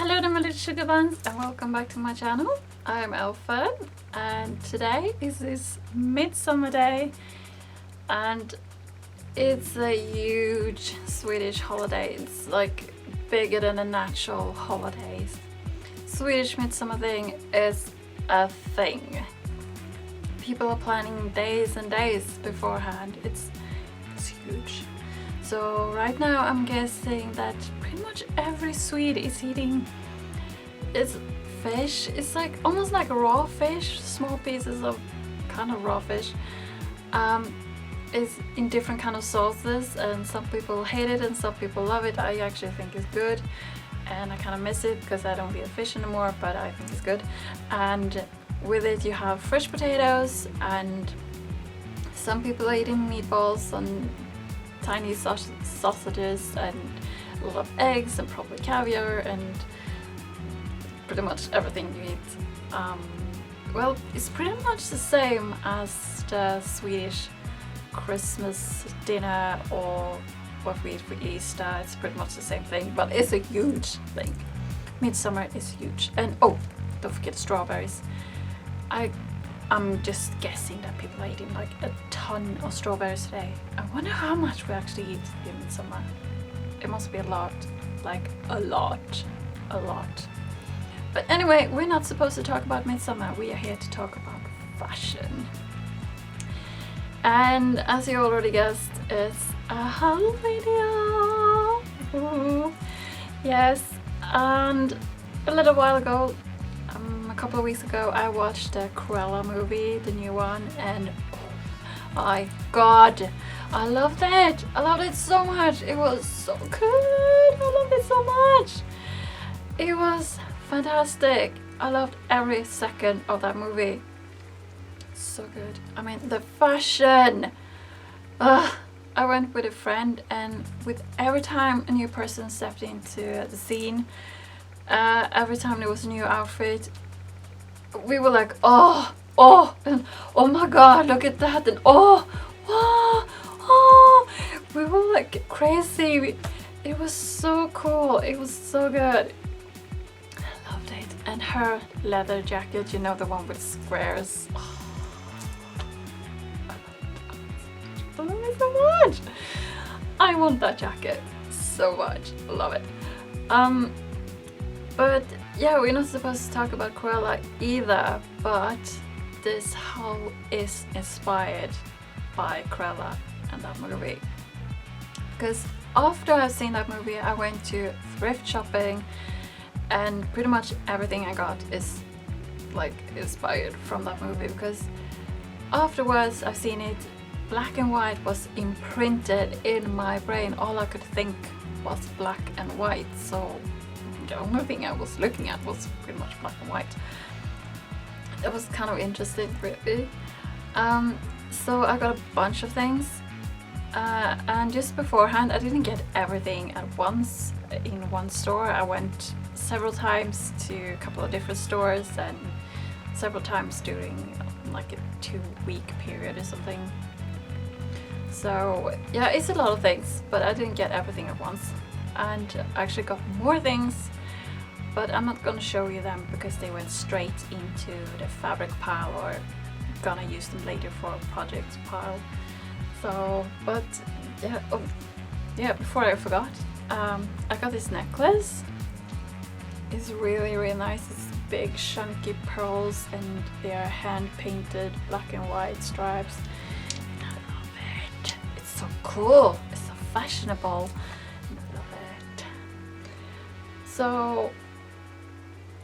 Hello there my little sugar buns and welcome back to my channel. I'm Elfin and today is this midsummer day and it's a huge Swedish holiday. It's like bigger than the natural holidays. Swedish midsummer thing is a thing. People are planning days and days beforehand. It's huge. So right now I'm guessing that pretty much every Swede is eating fish. It's like almost like a raw fish, small pieces of kind of raw fish. It's in different kind of sauces and some people hate it and some people love it. I actually think it's good and I kind of miss it because I don't eat fish anymore, but I think it's good. And with it you have fresh potatoes and some people are eating meatballs and tiny sausages and a lot of eggs and probably caviar and pretty much everything you eat. Well, it's pretty much the same as the Swedish Christmas dinner or what we eat for Easter. It's pretty much the same thing, but it's a huge thing. Midsummer is huge. And oh, don't forget strawberries. I'm just guessing that people are eating like a ton of strawberries today. I wonder how much we actually eat in midsummer. It must be a lot, like a lot. But anyway, we're not supposed to talk about midsummer. We are here to talk about fashion. And as you already guessed, it's a haul video. Ooh. Yes, and a little while ago, a couple of weeks ago, I watched the Cruella movie, the new one, and oh my god, I loved it! I loved it so much! It was so good! I loved it so much! It was fantastic! I loved every second of that movie. So good. I mean, the fashion! I went with a friend and with every time a new person stepped into the scene, every time there was a new outfit, we were like, and oh my god, look at that, and we were like crazy. It was so cool. It was so good. I loved it. And her leather jacket, you know, the one with squares. I love it so much. I want that jacket so much. I love it. But yeah, we're not supposed to talk about Cruella either, but this haul is inspired by Cruella and that movie. Because after I've seen that movie, I went to thrift shopping and pretty much everything I got is like inspired from that movie, because afterwards I've seen it, black and white was imprinted in my brain. All I could think was black and white, so the only thing I was looking at was pretty much black and white. It was kind of interesting, really. So I got a bunch of things, and just beforehand I didn't get everything at once in one store. I went several times to a couple of different stores and several times during like a 2-week period or something. So yeah, it's a lot of things, but I didn't get everything at once. And I actually got more things, but I'm not gonna show you them because they went straight into the fabric pile, or gonna use them later for a project pile. So, but yeah, before I forgot, I got this necklace. It's really nice. It's big chunky pearls and they are hand painted black and white stripes. And I love it. It's so cool. It's so fashionable. I love it. So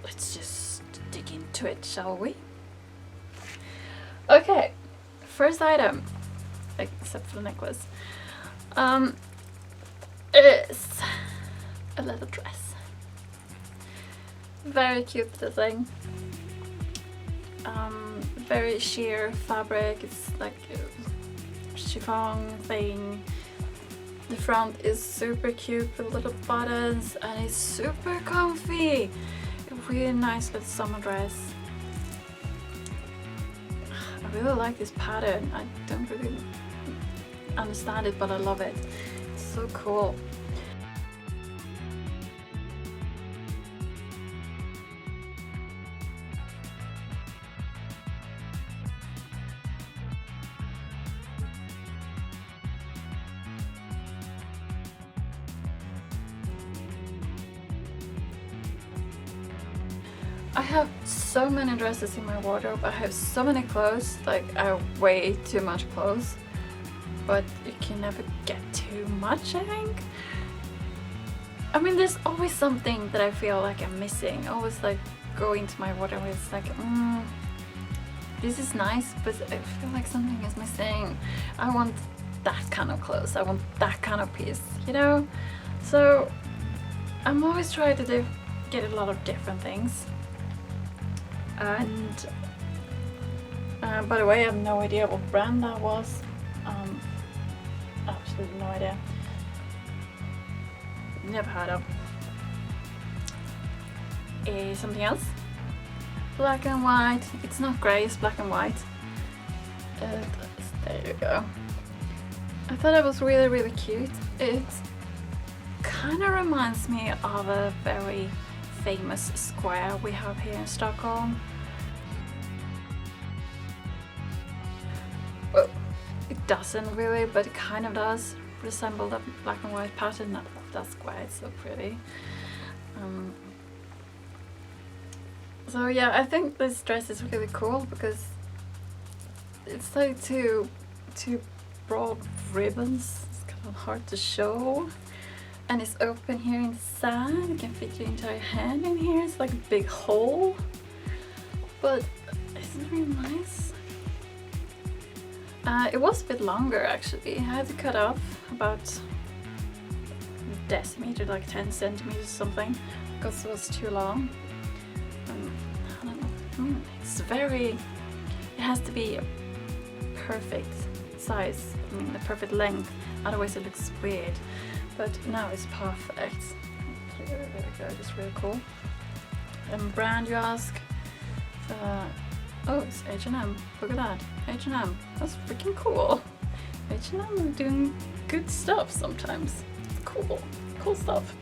let's just dig into it, shall we? Okay, first item, except for the necklace, is a little dress. Very cute little thing. Very sheer fabric. It's like a chiffon thing. The front is super cute with little buttons and it's super comfy. A really nice little summer dress. I really like this pattern. I don't really understand it, but I love it. It's so cool. I have so many dresses in my wardrobe. I have so many clothes, like I have way too much clothes, but you can never get too much, I think. I mean, there's always something that I feel like I'm missing. I always like go into my wardrobe and it's like, this is nice, but I feel like something is missing. I want that kind of clothes, I want that kind of piece, you know? So I'm always trying to get a lot of different things. And by the way, I have no idea what brand that was. Absolutely no idea. Never heard of. Something else. Black and white. It's not grey, it's black and white. There you go. I thought it was really, really cute. It kind of reminds me of a very famous square we have here in Stockholm. Well, it doesn't really, but it kind of does resemble the black and white pattern of that square. It's so pretty. So yeah, I think this dress is really cool because it's like two broad ribbons. It's kind of hard to show. And it's open here inside. You can fit your entire hand in here. It's like a big hole. But isn't it really nice? It was a bit longer actually. I had to cut off about a decimeter, like 10 centimeters or something, because it was too long. I don't know. It has to be a perfect size. I mean, the perfect length. Otherwise it looks weird. But now it's perfect. It's really, really good. It's really cool. And brand, you ask? Oh, it's H&M. Look at that. H&M. That's freaking cool. H&M are doing good stuff sometimes. It's cool. Cool stuff.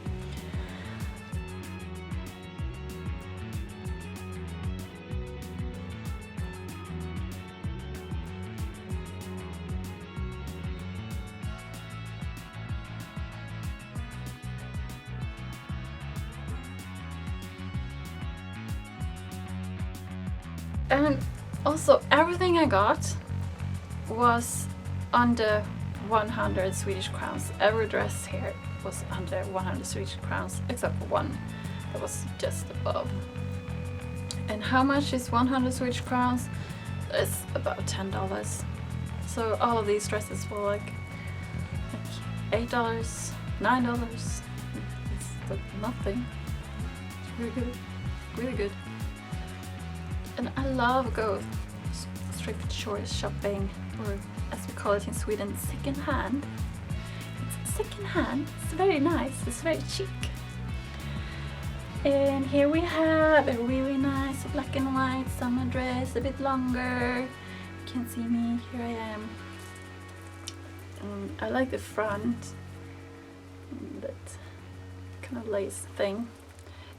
And also everything I got was under 100 Swedish crowns. Every dress here was under 100 Swedish crowns except for one that was just above. And how much is 100 Swedish crowns? It's about $10. So all of these dresses were like $8, $9. It's like nothing. It's really good. Really good. And I love go thrift shopping, or as we call it in Sweden, second hand. It's second hand. It's very nice. It's very chic. And here we have a really nice black and white summer dress, a bit longer. You can see me. Here I am. I like the front, that kind of lace thing.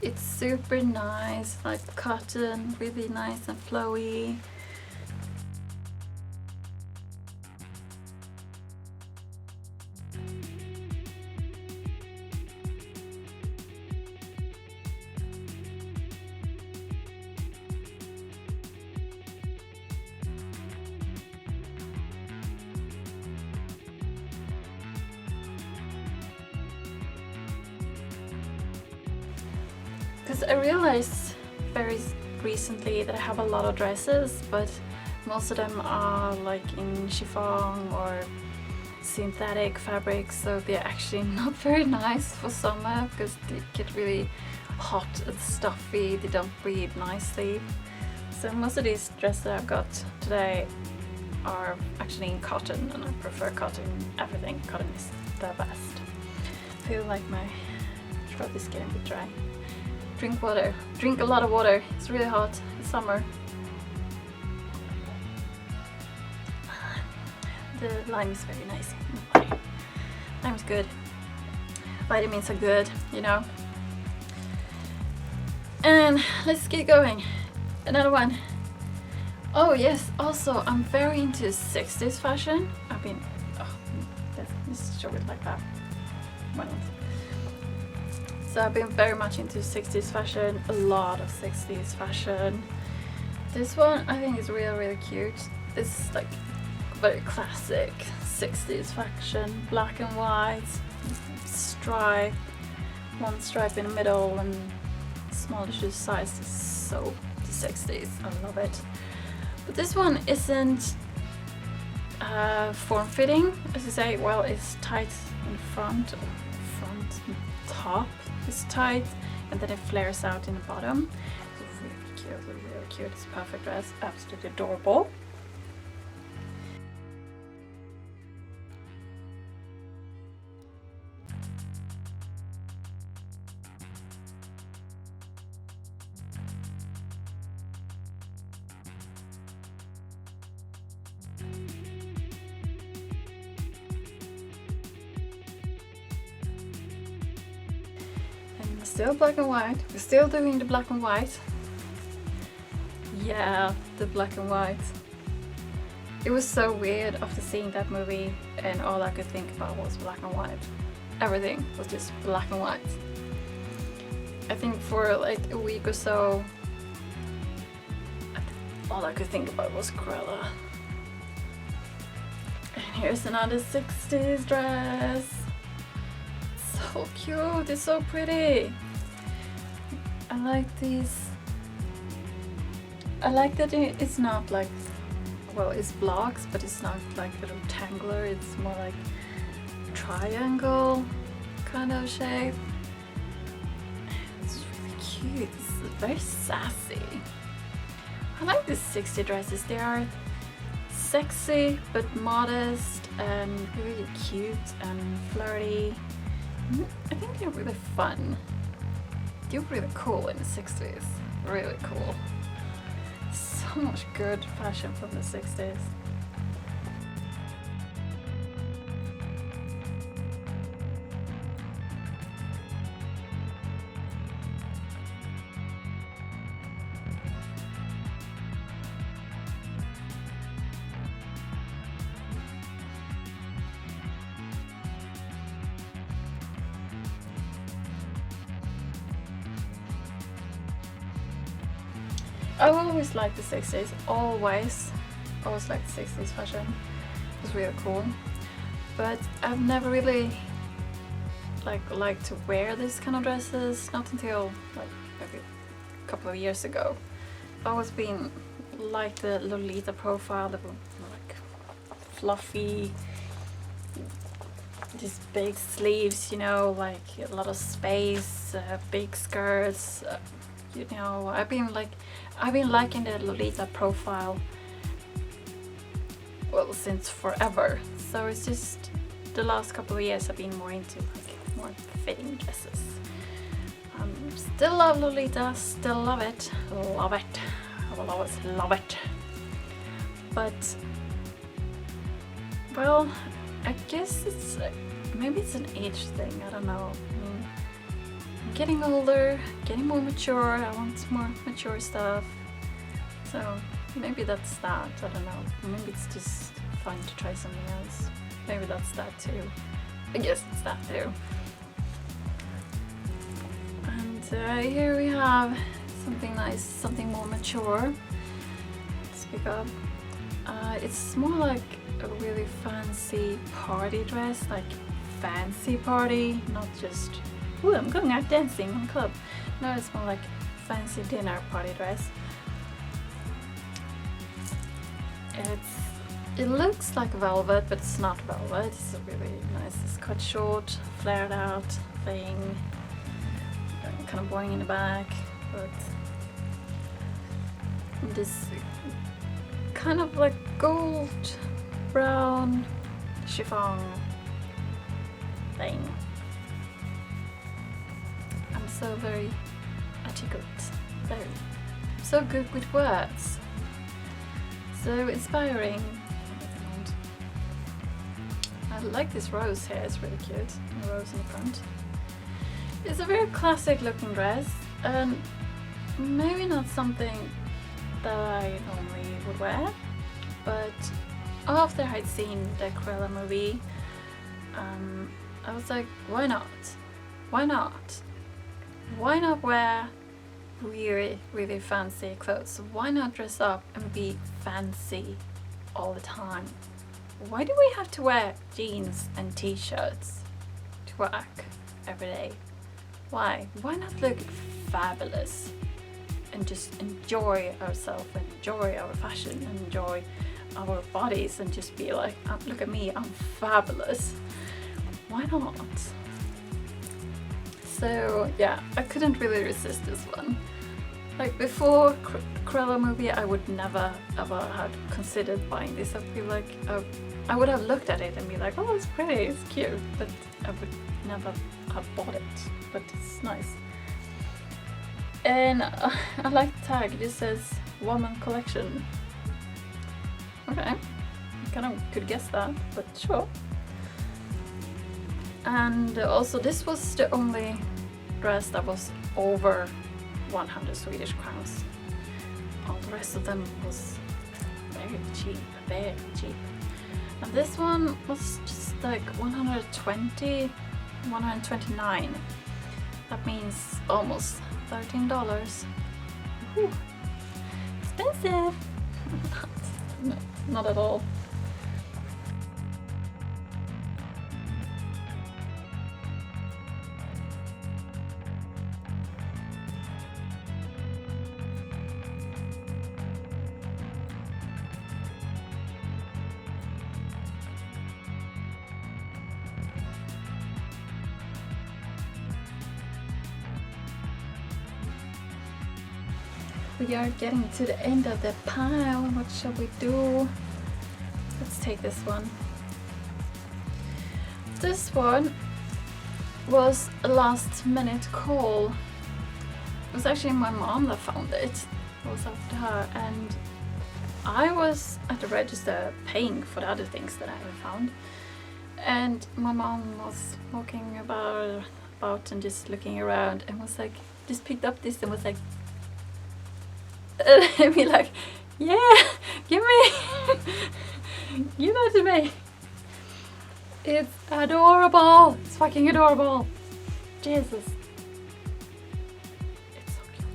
It's super nice, like cotton, really nice and flowy. Because I realized very recently that I have a lot of dresses, but most of them are like in chiffon or synthetic fabrics, so they're actually not very nice for summer because they get really hot and stuffy, they don't breathe nicely. So most of these dresses that I've got today are actually in cotton, and I prefer cotton. Everything cotton is the best. I feel like my throat is getting a bit dry. Drink water. Drink a lot of water. It's really hot. It's summer. The lime is very nice in the body. Lime is good. Vitamins are good, you know. And let's get going. Another one. Oh yes, also I'm very into 60s fashion. I mean, let's show it like that. Why not? So I've been very much into 60s fashion, a lot of 60s fashion. This one I think is really cute. It's like very classic 60s fashion, black and white, stripe, one stripe in the middle and small shoe size is so the 60s, I love it. But this one isn't form-fitting, as you say. Well, it's tight in front and top is tight, and then it flares out in the bottom. It's really cute. It's a perfect dress, absolutely adorable. Still black and white. We're still doing the black and white. Yeah, the black and white. It was so weird after seeing that movie and all I could think about was black and white. Everything was just black and white. I think for like a week or so, all I could think about was Cruella. And here's another 60s dress. So cute, it's so pretty. I like these. I like that it's not like, well, it's blocks, but it's not like a rectangular, it's more like triangle kind of shape. It's really cute, it's very sassy. I like these 60s dresses, they are sexy but modest and really cute and flirty. I think they're really fun. They're really cool in the 60s. Really cool. So much good fashion from the 60s. I've always liked the 60s, always liked the 60s fashion. It was really cool. But I've never really liked to wear this kind of dresses, not until like maybe a couple of years ago. I've always been like the Lolita profile, the like fluffy, these big sleeves, you know, like a lot of space, big skirts. You know, I've been liking the Lolita profile, well, since forever. So it's just the last couple of years I've been more into like more fitting dresses. Still love Lolita, still love it. I will always love it. But well, I guess it's maybe it's an age thing. I don't know. Getting older, getting more mature, I want more mature stuff. So maybe that's that, I don't know. Maybe it's just fun to try something else. Maybe that's that too. I guess it's that too. And here we have something nice, something more mature. Let's pick up. It's more like a really fancy party dress, like fancy party, not just ooh, I'm going out dancing in a club. No, it's more like fancy dinner party dress. It looks like velvet, but it's not velvet. It's a really nice. It's cut short, flared out thing, kind of boing in the back, but this kind of like gold brown chiffon thing. So very articulate, very so good with words, so inspiring. I like this rose here, it's really cute, the rose in the front. It's a very classic looking dress and maybe not something that I normally would wear, but after I'd seen the Cruella movie, I was like, why not? Why not? why not wear really, really fancy clothes? Why not dress up and be fancy all the time? Why do we have to wear jeans and t-shirts to work every day? Why? Why not look fabulous and just enjoy ourselves, enjoy our fashion, enjoy our bodies, and just be like, oh, look at me, I'm fabulous. Why not? So yeah, I couldn't really resist this one. Like before Cruella movie, I would never ever have considered buying this. I'd be like, I would have looked at it and be like, oh, it's pretty, it's cute, but I would never have bought it. But it's nice. And I like the tag. This says woman collection. Okay, I kind of could guess that, but sure. And also this was the only dress that was over 100 Swedish crowns. All the rest of them was very cheap, very cheap. And this one was just like 120, 129. That means almost $13. Whew. Expensive! No, not at all. We are getting to the end of the pile. What shall we do? Let's take this one. This one was a last minute call. It was actually my mom that found it. It was after her, and I was at the register paying for the other things that I had found. And my mom was walking about and just looking around and was like, just picked up this and was like, and I'd be like, yeah, give that to me. It's adorable. It's fucking adorable. Jesus. It's so cute.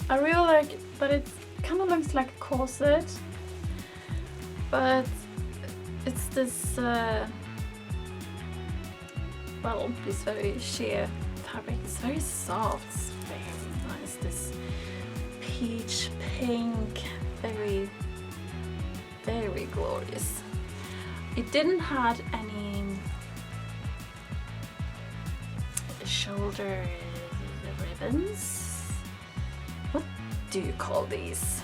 I really like it, but it kind of looks like a corset. But it's this, well, this very sheer fabric. It's very soft. It's very nice. This peach pink, very, very glorious. It didn't have any shoulder ribbons. What do you call these?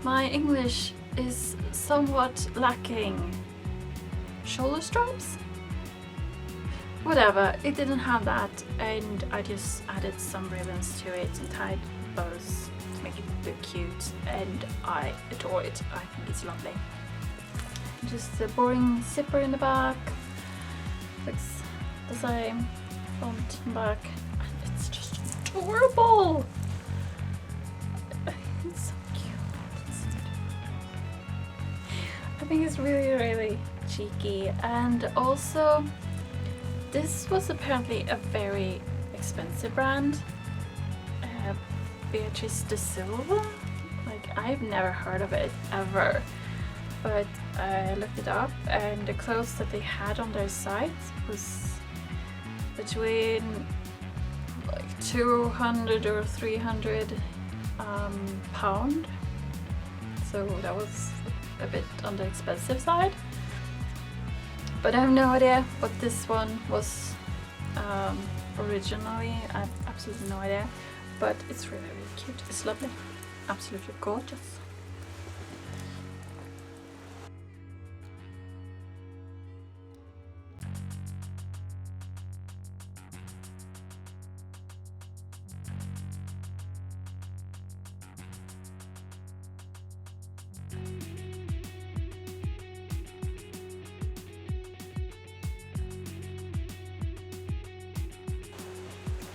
My English is somewhat lacking. Shoulder straps? Whatever, it didn't have that, and I just added some ribbons to it and tied bows to make it look cute, and I adore it. I think it's lovely. Just a boring zipper in the back, looks the same, front and back, and it's just adorable! It's so cute. I think it's really, really cheeky, and also this was apparently a very expensive brand, Beatrice de Silva. Like, I've never heard of it ever, but I looked it up, and the clothes that they had on their site was between like 200 or 300 pound, so that was a bit on the expensive side. But I have no idea what this one was originally. I have absolutely no idea. But it's really, really cute. It's lovely. Absolutely gorgeous.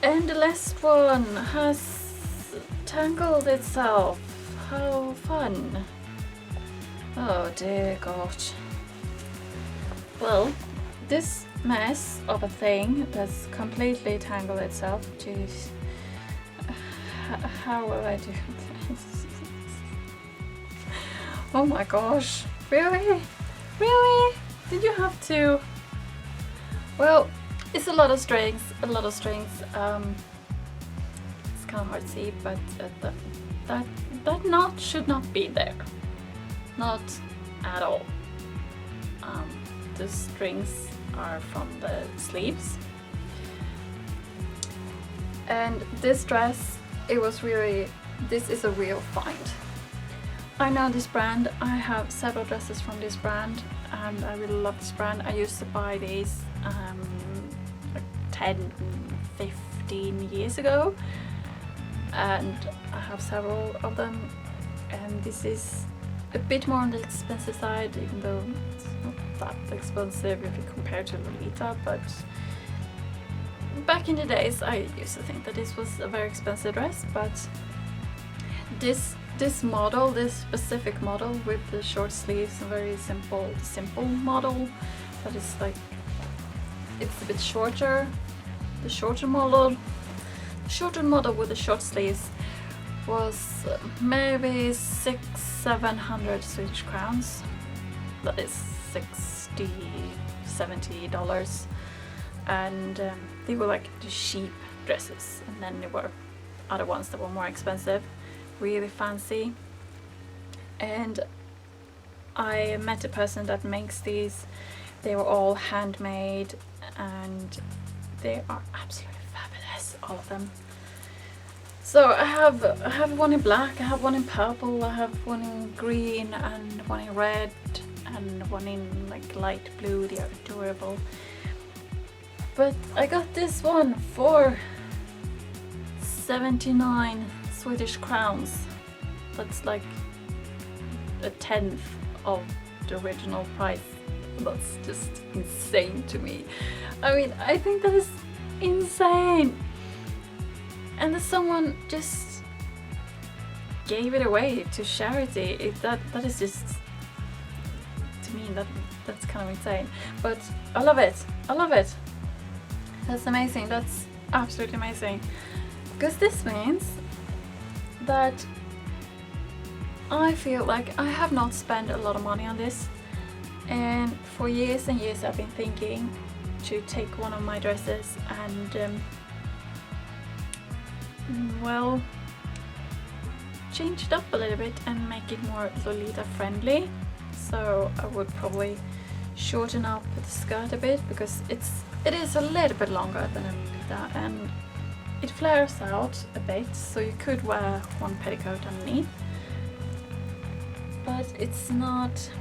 And the last one has tangled itself. How fun. Oh dear God. Well, this mess of a thing that's completely tangled itself. Jeez. How will I do this? Oh my gosh. Really? Really? Did you have to? Well, it's a lot of strings, It's kind of hard to see, but that knot should not be there. Not at all. The strings are from the sleeves. And this dress, this is a real find. I know this brand, I have several dresses from this brand, and I really love this brand. I used to buy these like 10, 15 years ago, and I have several of them, and this is a bit more on the expensive side, even though it's not that expensive if you compare to Lolita, but back in the days I used to think that this was a very expensive dress, but this model, this specific model with the short sleeves, a very simple model that is like, it's a bit shorter. The shorter model with the short sleeves was maybe 600-700 Swedish crowns. That is $60-70, and they were like the cheap dresses, and then there were other ones that were more expensive, really fancy. And I met a person that makes these. They were all handmade, and they are absolutely fabulous, all of them. So I have one in black, I have one in purple, I have one in green, and one in red, and one in like light blue. They are adorable. But I got this one for 79 Swedish crowns. That's like a tenth of the original price. That's just insane to me. I mean, I think that is insane. And that someone just gave it away to charity. That is just, to me, that's kind of insane. But I love it. I love it. That's amazing. That's absolutely amazing. Because this means that I feel like I have not spent a lot of money on this. And for years and years I've been thinking to take one of my dresses and well, change it up a little bit and make it more Lolita friendly. So I would probably shorten up the skirt a bit, because it is a little bit longer than a Lolita, and it flares out a bit, so you could wear one petticoat underneath, but it's not.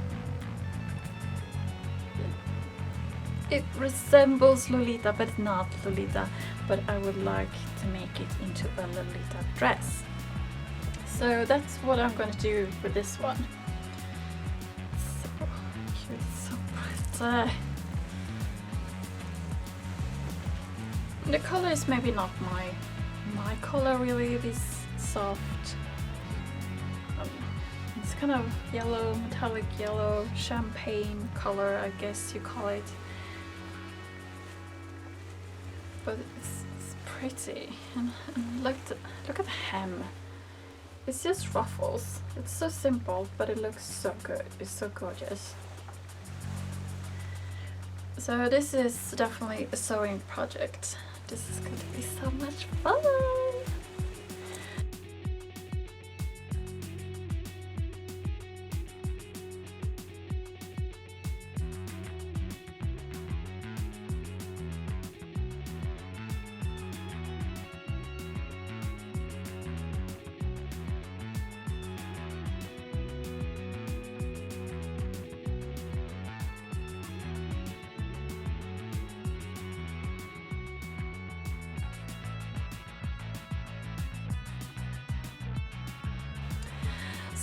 It resembles Lolita, but not Lolita. But I would like to make it into a Lolita dress. So that's what I'm going to do with this one. So cute, so pretty. The color is maybe not my color really. This soft, it's kind of yellow, metallic yellow, champagne color, I guess you call it. But it's pretty, and look at the hem. It's just ruffles. It's so simple, but it looks so good. It's so gorgeous. So this is definitely a sewing project. This is going to be so much fun.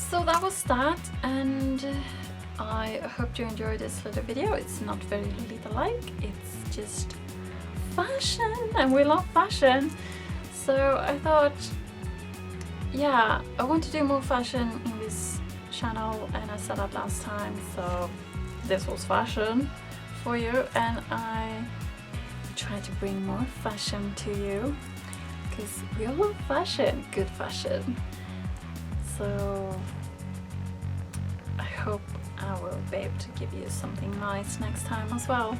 So that was that, and I hope you enjoyed this little video. It's not very Lolita-like, it's just fashion, and we love fashion. So I thought, yeah, I want to do more fashion in this channel, and I said that last time, so this was fashion for you, and I try to bring more fashion to you, because we all love fashion, good fashion. So I hope I will be able to give you something nice next time as well.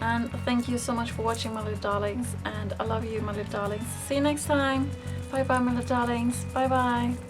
And thank you so much for watching, my little darlings, and I love you, my little darlings. See you next time. Bye bye, my little darlings. Bye bye.